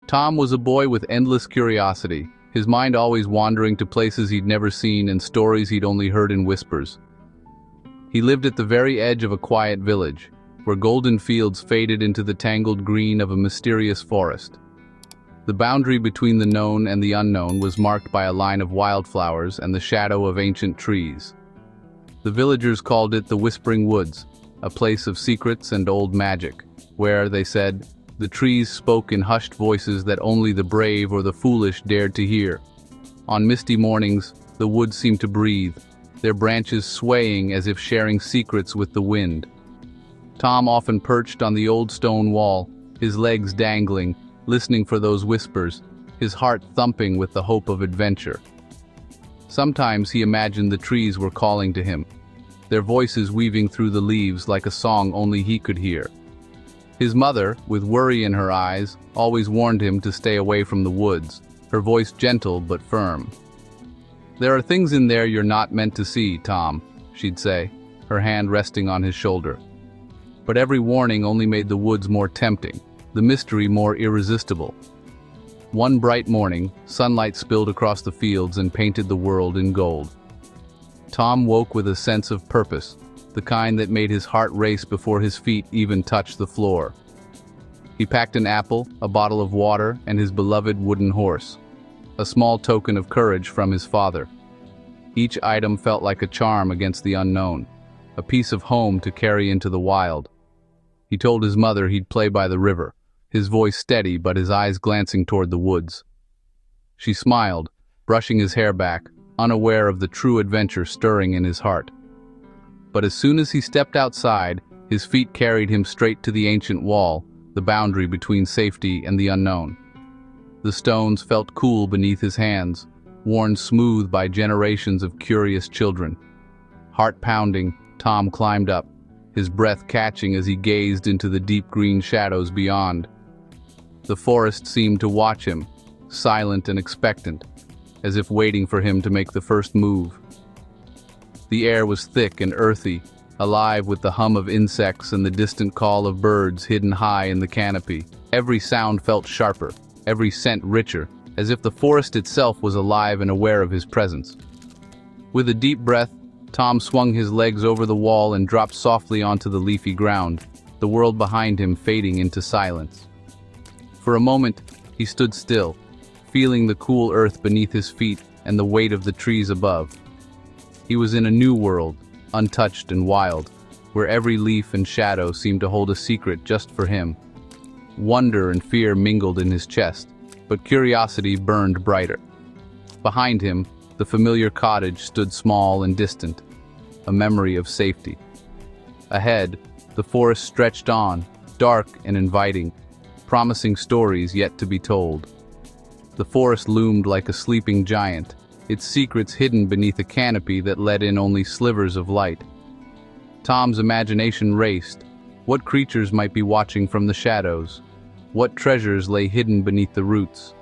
Tom was a boy with endless curiosity, his mind always wandering to places he'd never seen and stories he'd only heard in whispers. He lived at the very edge of a quiet village, where golden fields faded into the tangled green of a mysterious forest. The boundary between the known and the unknown was marked by a line of wildflowers and the shadow of ancient trees. The villagers called it the Whispering Woods, a place of secrets and old magic, where, they said, the trees spoke in hushed voices that only the brave or the foolish dared to hear. On misty mornings, the woods seemed to breathe, their branches swaying as if sharing secrets with the wind. Tom often perched on the old stone wall, his legs dangling, listening for those whispers, his heart thumping with the hope of adventure. Sometimes he imagined the trees were calling to him, their voices weaving through the leaves like a song only he could hear. His mother, with worry in her eyes, always warned him to stay away from the woods, her voice gentle but firm. "There are things in there you're not meant to see, Tom," she'd say, her hand resting on his shoulder. But every warning only made the woods more tempting, the mystery more irresistible. One bright morning, sunlight spilled across the fields and painted the world in gold. Tom woke with a sense of purpose, the kind that made his heart race before his feet even touched the floor. He packed an apple, a bottle of water, and his beloved wooden horse, a small token of courage from his father. Each item felt like a charm against the unknown, a piece of home to carry into the wild. He told his mother he'd play by the river, his voice steady but his eyes glancing toward the woods. She smiled, brushing his hair back, unaware of the true adventure stirring in his heart. But as soon as he stepped outside, his feet carried him straight to the ancient wall, the boundary between safety and the unknown. The stones felt cool beneath his hands, worn smooth by generations of curious children. Heart pounding, Tom climbed up, his breath catching as he gazed into the deep green shadows beyond. The forest seemed to watch him, silent and expectant, as if waiting for him to make the first move. The air was thick and earthy, alive with the hum of insects and the distant call of birds hidden high in the canopy. Every sound felt sharper, every scent richer, as if the forest itself was alive and aware of his presence. With a deep breath, Tom swung his legs over the wall and dropped softly onto the leafy ground, the world behind him fading into silence. For a moment, he stood still, feeling the cool earth beneath his feet and the weight of the trees above. He was in a new world, untouched and wild, where every leaf and shadow seemed to hold a secret just for him. Wonder and fear mingled in his chest, but curiosity burned brighter. Behind him, the familiar cottage stood small and distant, a memory of safety. Ahead, the forest stretched on, dark and inviting, promising stories yet to be told. The forest loomed like a sleeping giant, its secrets hidden beneath a canopy that let in only slivers of light. Tom's imagination raced. What creatures might be watching from the shadows? What treasures lay hidden beneath the roots?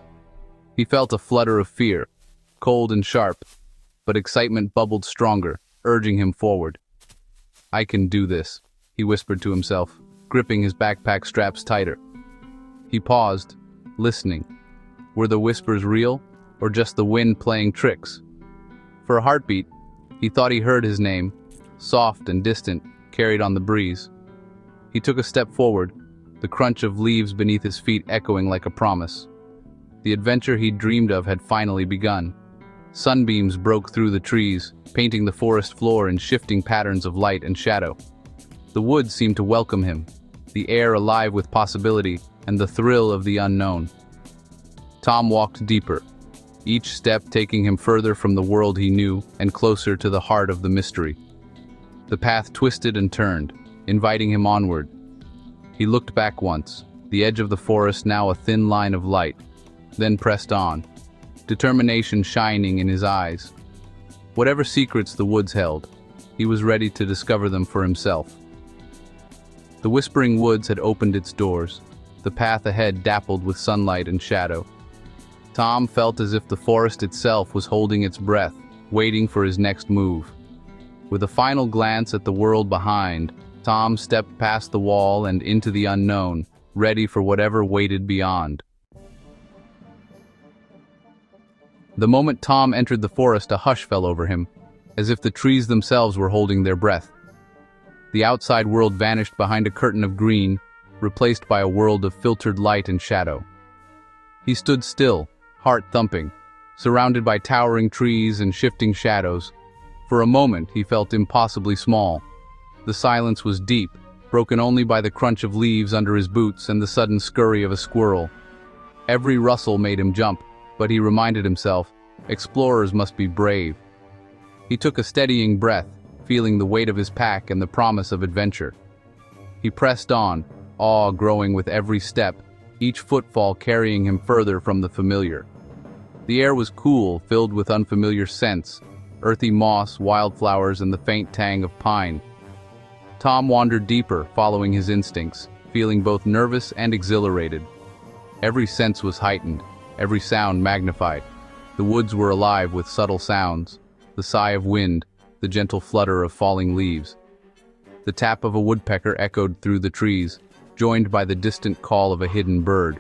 He felt a flutter of fear, cold and sharp, but excitement bubbled stronger, urging him forward. "I can do this," he whispered to himself, gripping his backpack straps tighter. He paused, listening. Were the whispers real, or just the wind playing tricks? For a heartbeat, he thought he heard his name, soft and distant, carried on the breeze. He took a step forward, the crunch of leaves beneath his feet echoing like a promise. The adventure he'd dreamed of had finally begun. Sunbeams broke through the trees, painting the forest floor in shifting patterns of light and shadow. The woods seemed to welcome him, the air alive with possibility and the thrill of the unknown. Tom walked deeper, each step taking him further from the world he knew and closer to the heart of the mystery. The path twisted and turned, inviting him onward. He looked back once, the edge of the forest now a thin line of light, then pressed on, determination shining in his eyes. Whatever secrets the woods held, he was ready to discover them for himself. The Whispering Woods had opened its doors, the path ahead dappled with sunlight and shadow. Tom felt as if the forest itself was holding its breath, waiting for his next move. With a final glance at the world behind, Tom stepped past the wall and into the unknown, ready for whatever waited beyond. The moment Tom entered the forest, a hush fell over him, as if the trees themselves were holding their breath. The outside world vanished behind a curtain of green, replaced by a world of filtered light and shadow. He stood still, heart thumping, surrounded by towering trees and shifting shadows. For a moment, he felt impossibly small. The silence was deep, broken only by the crunch of leaves under his boots and the sudden scurry of a squirrel. Every rustle made him jump, but he reminded himself, explorers must be brave. He took a steadying breath, feeling the weight of his pack and the promise of adventure. He pressed on, awe growing with every step, each footfall carrying him further from the familiar. The air was cool, filled with unfamiliar scents, earthy moss, wildflowers, and the faint tang of pine. Tom wandered deeper, following his instincts, feeling both nervous and exhilarated. Every sense was heightened, every sound magnified. The woods were alive with subtle sounds, the sigh of wind, the gentle flutter of falling leaves. The tap of a woodpecker echoed through the trees, joined by the distant call of a hidden bird.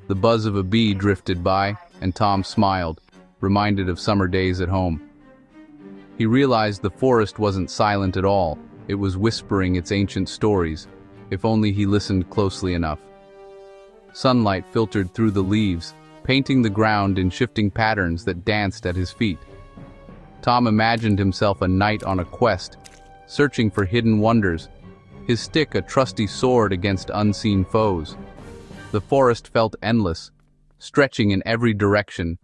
The buzz of a bee drifted by, and Tom smiled, reminded of summer days at home. He realized the forest wasn't silent at all. It was whispering its ancient stories, if only he listened closely enough. Sunlight filtered through the leaves, painting the ground in shifting patterns that danced at his feet. Tom imagined himself a knight on a quest, searching for hidden wonders, his stick a trusty sword against unseen foes. The forest felt endless, stretching in every direction,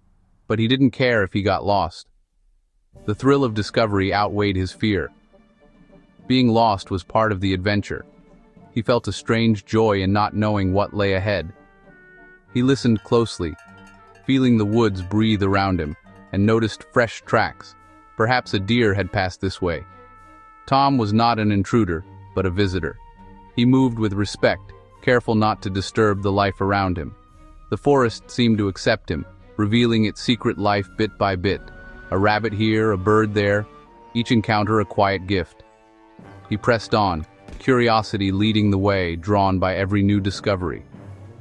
but he didn't care if he got lost. The thrill of discovery outweighed his fear. Being lost was part of the adventure. He felt a strange joy in not knowing what lay ahead. He listened closely, feeling the woods breathe around him, and noticed fresh tracks. Perhaps a deer had passed this way. Tom was not an intruder, but a visitor. He moved with respect, careful not to disturb the life around him. The forest seemed to accept him, revealing its secret life bit by bit. A rabbit here, a bird there, each encounter a quiet gift. He pressed on, curiosity leading the way, drawn by every new discovery.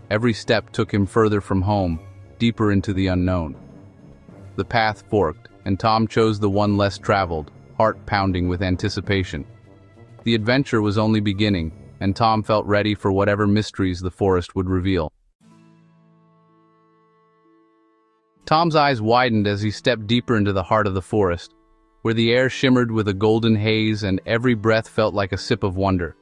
Every step took him further from home, deeper into the unknown. The path forked, and Tom chose the one less traveled, heart pounding with anticipation. The adventure was only beginning, and Tom felt ready for whatever mysteries the forest would reveal. Tom's eyes widened as he stepped deeper into the heart of the forest, where the air shimmered with a golden haze and every breath felt like a sip of wonder.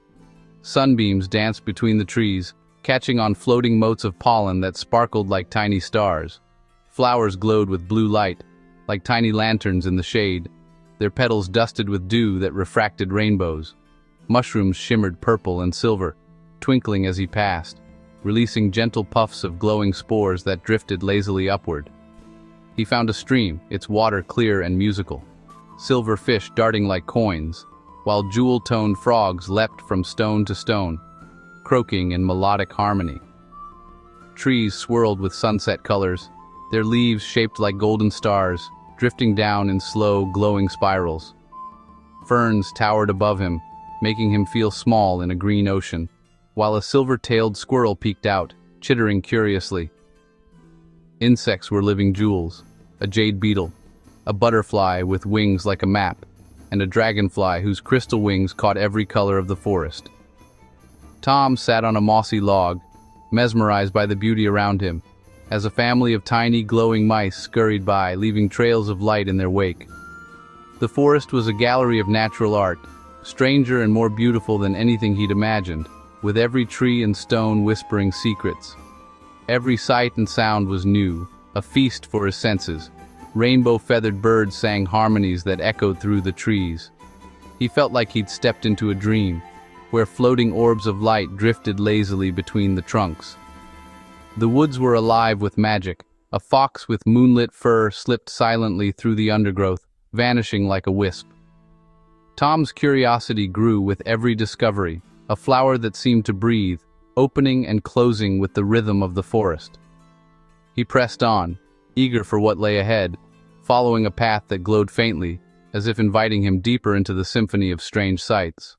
Sunbeams danced between the trees, catching on floating motes of pollen that sparkled like tiny stars. Flowers glowed with blue light, like tiny lanterns in the shade, their petals dusted with dew that refracted rainbows. Mushrooms shimmered purple and silver, twinkling as he passed, releasing gentle puffs of glowing spores that drifted lazily upward. He found a stream, its water clear and musical. Silver fish darting like coins, while jewel-toned frogs leapt from stone to stone, croaking in melodic harmony. Trees swirled with sunset colors, their leaves shaped like golden stars, drifting down in slow, glowing spirals. Ferns towered above him, making him feel small in a green ocean, while a silver-tailed squirrel peeked out, chittering curiously. Insects were living jewels, a jade beetle, a butterfly with wings like a map, and a dragonfly whose crystal wings caught every color of the forest. Tom sat on a mossy log, mesmerized by the beauty around him, as a family of tiny glowing mice scurried by, leaving trails of light in their wake. The forest was a gallery of natural art, stranger and more beautiful than anything he'd imagined, with every tree and stone whispering secrets. Every sight and sound was new, a feast for his senses. Rainbow-feathered birds sang harmonies that echoed through the trees. He felt like he'd stepped into a dream, where floating orbs of light drifted lazily between the trunks. The woods were alive with magic. A fox with moonlit fur slipped silently through the undergrowth, vanishing like a wisp. Tom's curiosity grew with every discovery, a flower that seemed to breathe, opening and closing with the rhythm of the forest. He pressed on, eager for what lay ahead, following a path that glowed faintly, as if inviting him deeper into the symphony of strange sights.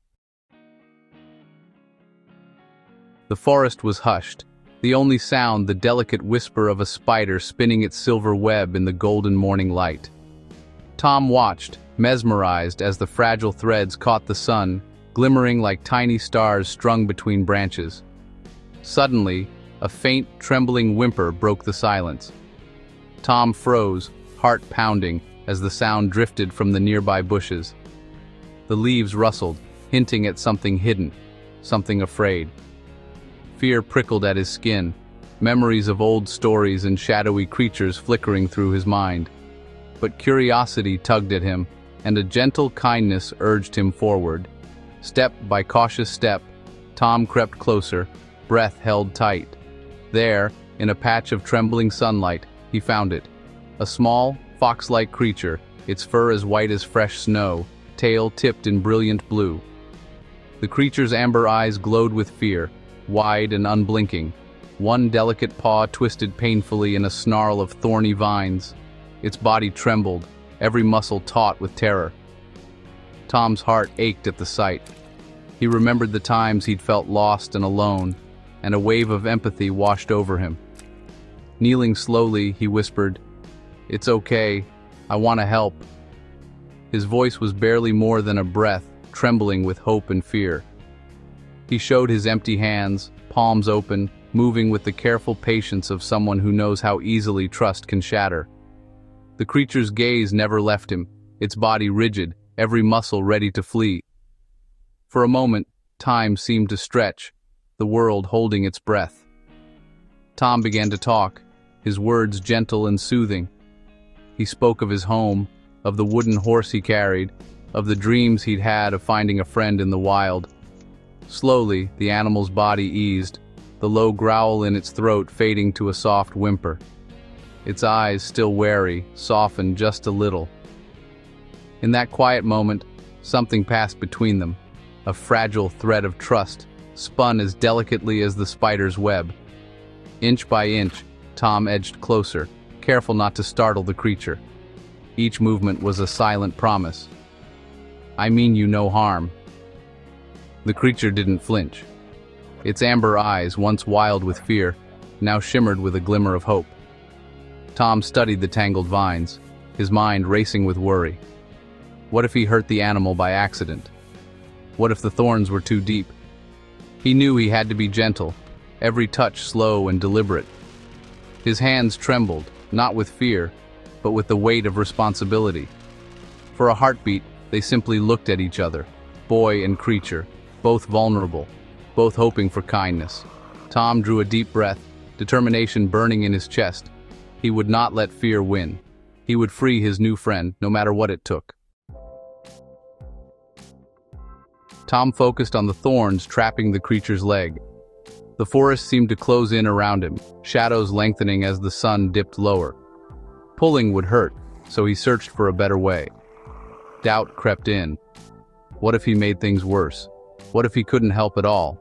The forest was hushed, The only sound, the delicate whisper of a spider spinning its silver web in the golden morning light. Tom watched, mesmerized, as the fragile threads caught the sun, glimmering like tiny stars strung between branches. Suddenly, a faint, trembling whimper broke the silence. Tom froze, heart pounding, as the sound drifted from the nearby bushes. The leaves rustled, hinting at something hidden, something afraid. Fear prickled at his skin, memories of old stories and shadowy creatures flickering through his mind. But curiosity tugged at him, and a gentle kindness urged him forward. Step by cautious step, Tom crept closer, breath held tight. There, in a patch of trembling sunlight, he found it. A small, fox-like creature, its fur as white as fresh snow, tail tipped in brilliant blue. The creature's amber eyes glowed with fear, wide and unblinking. One delicate paw twisted painfully in a snarl of thorny vines. Its body trembled, every muscle taut with terror. Tom's heart ached at the sight. He remembered the times he'd felt lost and alone, and a wave of empathy washed over him. Kneeling slowly, he whispered, "It's okay, I want to help." His voice was barely more than a breath, trembling with hope and fear. He showed his empty hands, palms open, moving with the careful patience of someone who knows how easily trust can shatter. The creature's gaze never left him, its body rigid, every muscle ready to flee. For a moment, time seemed to stretch, the world holding its breath. Tom began to talk, his words gentle and soothing. He spoke of his home, of the wooden horse he carried, of the dreams he'd had of finding a friend in the wild. Slowly, the animal's body eased, the low growl in its throat fading to a soft whimper. Its eyes, still wary, softened just a little. In that quiet moment, something passed between them, a fragile thread of trust, spun as delicately as the spider's web. Inch by inch, Tom edged closer, careful not to startle the creature. Each movement was a silent promise. "I mean you no harm." The creature didn't flinch. Its amber eyes, once wild with fear, now shimmered with a glimmer of hope. Tom studied the tangled vines, his mind racing with worry. What if he hurt the animal by accident? What if the thorns were too deep? He knew he had to be gentle, every touch slow and deliberate. His hands trembled, not with fear, but with the weight of responsibility. For a heartbeat, they simply looked at each other, boy and creature, both vulnerable, both hoping for kindness. Tom drew a deep breath, determination burning in his chest. He would not let fear win. He would free his new friend, no matter what it took. Tom focused on the thorns trapping the creature's leg. The forest seemed to close in around him, shadows lengthening as the sun dipped lower. Pulling would hurt, so he searched for a better way. Doubt crept in. What if he made things worse? What if he couldn't help at all?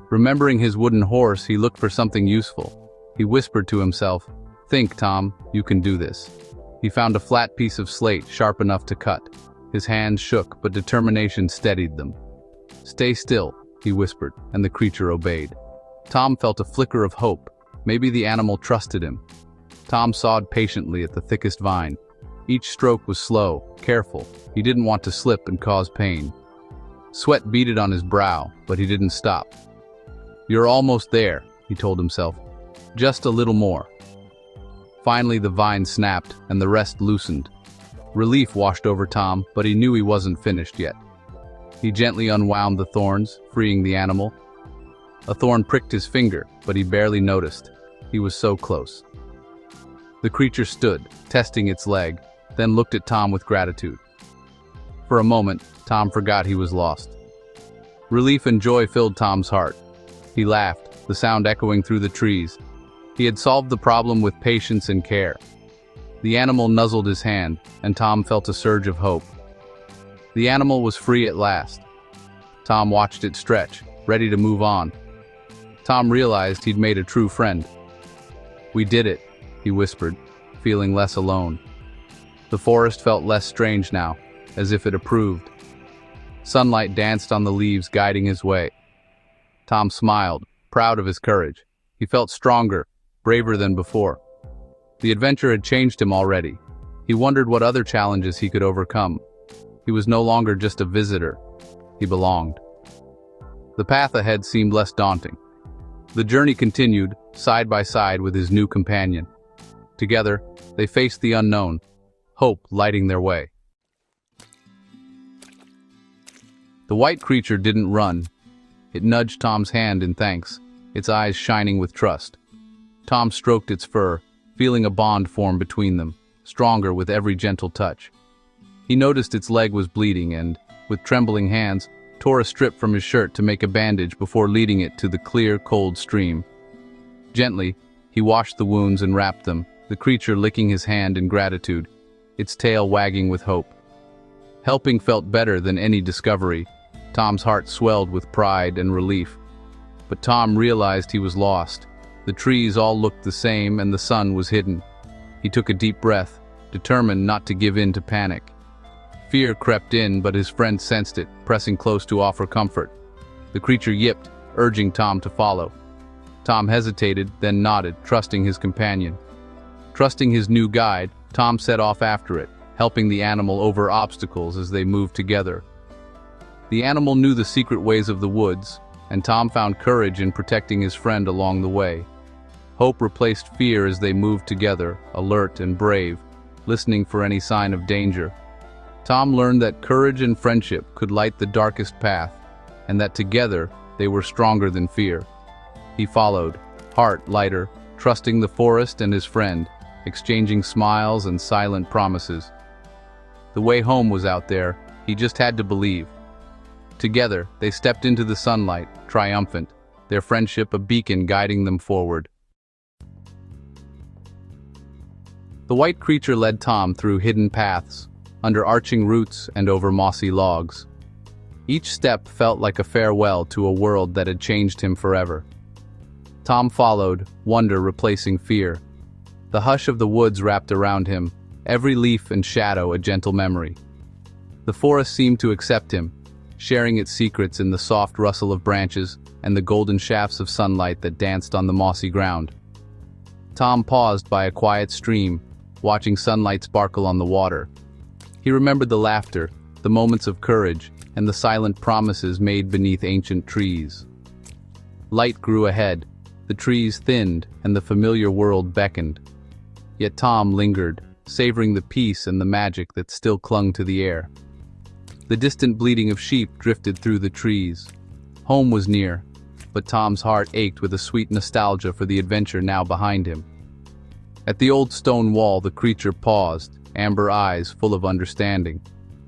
Remembering his wooden horse, he looked for something useful. He whispered to himself, "Think, Tom, you can do this." He found a flat piece of slate sharp enough to cut. His hands shook, but determination steadied them. "Stay still," he whispered, and the creature obeyed. Tom felt a flicker of hope. Maybe the animal trusted him. Tom sawed patiently at the thickest vine. Each stroke was slow, careful. He didn't want to slip and cause pain. Sweat beaded on his brow, but he didn't stop. "You're almost there," he told himself. "Just a little more." Finally, the vine snapped, and the rest loosened. Relief washed over Tom, but he knew he wasn't finished yet. He gently unwound the thorns, freeing the animal. A thorn pricked his finger, but he barely noticed. He was so close. The creature stood, testing its leg, then looked at Tom with gratitude. For a moment, Tom forgot he was lost. Relief and joy filled Tom's heart. He laughed, the sound echoing through the trees. He had solved the problem with patience and care. The animal nuzzled his hand, and Tom felt a surge of hope. The animal was free at last. Tom watched it stretch, ready to move on. Tom realized he'd made a true friend. "We did it," he whispered, feeling less alone. The forest felt less strange now, as if it approved. Sunlight danced on the leaves, guiding his way. Tom smiled, proud of his courage. He felt stronger, braver than before. The adventure had changed him already. He wondered what other challenges he could overcome. He was no longer just a visitor. He belonged. The path ahead seemed less daunting. The journey continued, side by side with his new companion. Together, they faced the unknown, hope lighting their way. The white creature didn't run. It nudged Tom's hand in thanks, its eyes shining with trust. Tom stroked its fur, feeling a bond form between them, stronger with every gentle touch. He noticed its leg was bleeding and, with trembling hands, tore a strip from his shirt to make a bandage before leading it to the clear, cold stream. Gently, he washed the wounds and wrapped them, the creature licking his hand in gratitude, its tail wagging with hope. Helping felt better than any discovery. Tom's heart swelled with pride and relief. But Tom realized he was lost. The trees all looked the same and the sun was hidden. He took a deep breath, determined not to give in to panic. Fear crept in, but his friend sensed it, pressing close to offer comfort. The creature yipped, urging Tom to follow. Tom hesitated, then nodded, trusting his companion. Trusting his new guide, Tom set off after it, helping the animal over obstacles as they moved together. The animal knew the secret ways of the woods, and Tom found courage in protecting his friend along the way. Hope replaced fear as they moved together, alert and brave, listening for any sign of danger. Tom learned that courage and friendship could light the darkest path, and that together they were stronger than fear. He followed, heart lighter, trusting the forest and his friend, exchanging smiles and silent promises. The way home was out there, he just had to believe. Together, they stepped into the sunlight, triumphant, their friendship a beacon guiding them forward. The white creature led Tom through hidden paths, under arching roots and over mossy logs. Each step felt like a farewell to a world that had changed him forever. Tom followed, wonder replacing fear. The hush of the woods wrapped around him, every leaf and shadow a gentle memory. The forest seemed to accept him, sharing its secrets in the soft rustle of branches and the golden shafts of sunlight that danced on the mossy ground. Tom paused by a quiet stream, watching sunlight sparkle on the water. He remembered the laughter, the moments of courage, and the silent promises made beneath ancient trees. Light grew ahead, the trees thinned, and the familiar world beckoned. Yet Tom lingered, savoring the peace and the magic that still clung to the air. The distant bleating of sheep drifted through the trees. Home was near, but Tom's heart ached with a sweet nostalgia for the adventure now behind him. At the old stone wall, the creature paused, amber eyes full of understanding.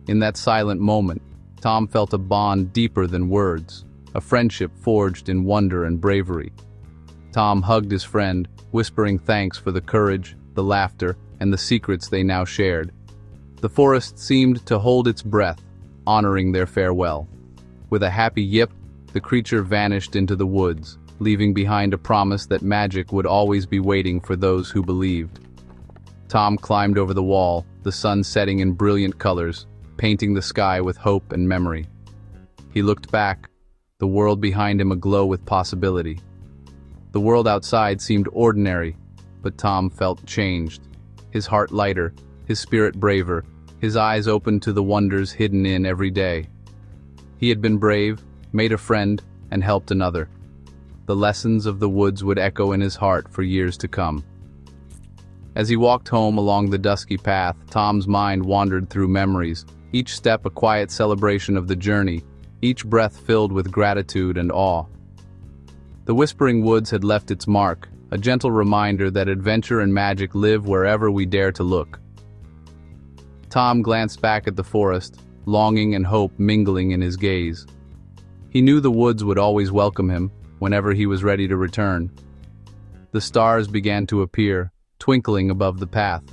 In that silent moment, Tom felt a bond deeper than words, a friendship forged in wonder and bravery. Tom hugged his friend, whispering thanks for the courage, the laughter, and the secrets they now shared. The forest seemed to hold its breath, honoring their farewell. With a happy yip, the creature vanished into the woods, leaving behind a promise that magic would always be waiting for those who believed. Tom climbed over the wall, the sun setting in brilliant colors, painting the sky with hope and memory. He looked back, the world behind him aglow with possibility. The world outside seemed ordinary, but Tom felt changed. His heart lighter, his spirit braver, his eyes open to the wonders hidden in every day. He had been brave, made a friend, and helped another. The lessons of the woods would echo in his heart for years to come. As he walked home along the dusky path, Tom's mind wandered through memories, each step a quiet celebration of the journey, each breath filled with gratitude and awe. The whispering woods had left its mark, a gentle reminder that adventure and magic live wherever we dare to look. Tom glanced back at the forest, longing and hope mingling in his gaze. He knew the woods would always welcome him, whenever he was ready to return. The stars began to appear, twinkling above the path.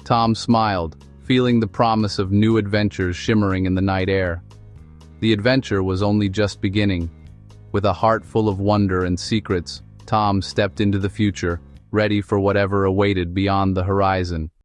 Tom smiled, feeling the promise of new adventures shimmering in the night air. The adventure was only just beginning. With a heart full of wonder and secrets, Tom stepped into the future, ready for whatever awaited beyond the horizon.